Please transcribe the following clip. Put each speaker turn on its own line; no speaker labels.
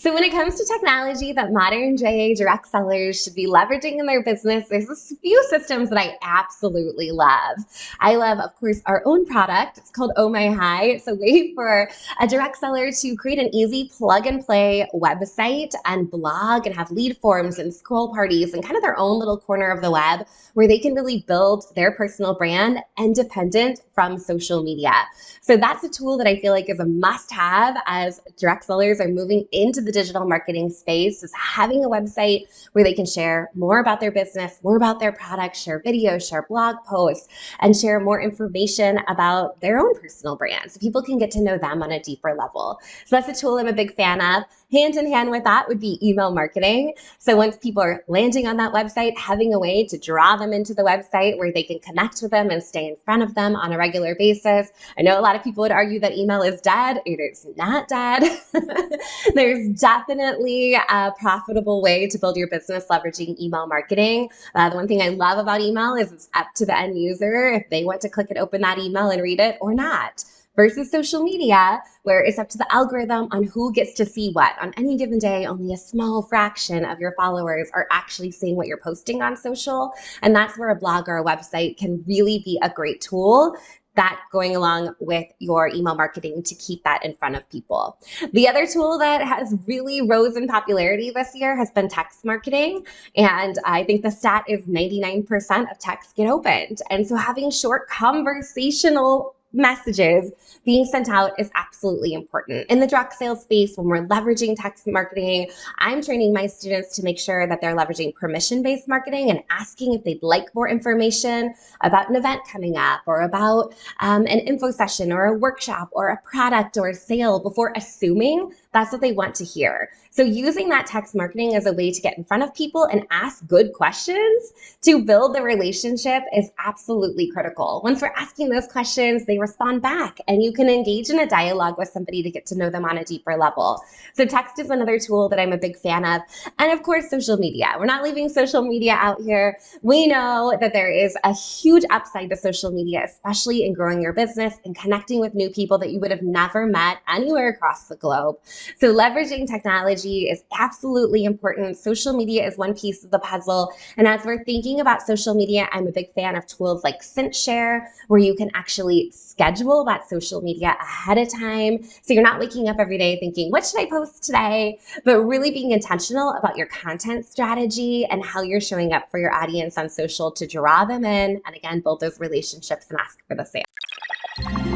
So when it comes to technology that modern JA direct sellers should be leveraging in their business, there's a few systems that I absolutely love. I love, of course, our own product. It's called Oh My Hi. It's a way for a direct seller to create an easy plug and play website and blog and have lead forms and scroll parties and kind of their own little corner of the web where they can really build their personal brand independent from social media. So that's a tool that I feel like is a must-have as direct sellers are moving into the digital marketing space, is having a website where they can share more about their business, more about their products, share videos, share blog posts, and share more information about their own personal brand so people can get to know them on a deeper level. So that's a tool I'm a big fan of. Hand in hand with that would be email marketing. So once people are landing on that website, having a way to draw them into the website where they can connect with them and stay in front of them on a regular basis. I know a lot of people would argue that email is dead. It is not dead. There's definitely a profitable way to build your business leveraging email marketing. The one thing I love about email is it's up to the end user if they want to click and open that email and read it or not. Versus social media, where it's up to the algorithm on who gets to see what. On any given day, only a small fraction of your followers are actually seeing what you're posting on social. And that's where a blog or a website can really be a great tool that going along with your email marketing to keep that in front of people. The other tool that has really rose in popularity this year has been text marketing. And I think the stat is 99% of texts get opened. And so having short conversational messages being sent out is absolutely important. In the direct sales space, when we're leveraging text marketing, I'm training my students to make sure that they're leveraging permission-based marketing and asking if they'd like more information about an event coming up or about an info session or a workshop or a product or a sale before assuming that's what they want to hear. So using that text marketing as a way to get in front of people and ask good questions to build the relationship is absolutely critical. Once we're asking those questions, they respond back and you can engage in a dialogue with somebody to get to know them on a deeper level. So text is another tool that I'm a big fan of. And of course, social media. We're not leaving social media out here. We know that there is a huge upside to social media, especially in growing your business and connecting with new people that you would have never met anywhere across the globe. So leveraging technology is absolutely important. Social media is one piece of the puzzle. And as we're thinking about social media, I'm a big fan of tools like SynchShare, where you can actually schedule that social media ahead of time. So you're not waking up every day thinking, what should I post today? But really being intentional about your content strategy and how you're showing up for your audience on social to draw them in and again, build those relationships and ask for the sale.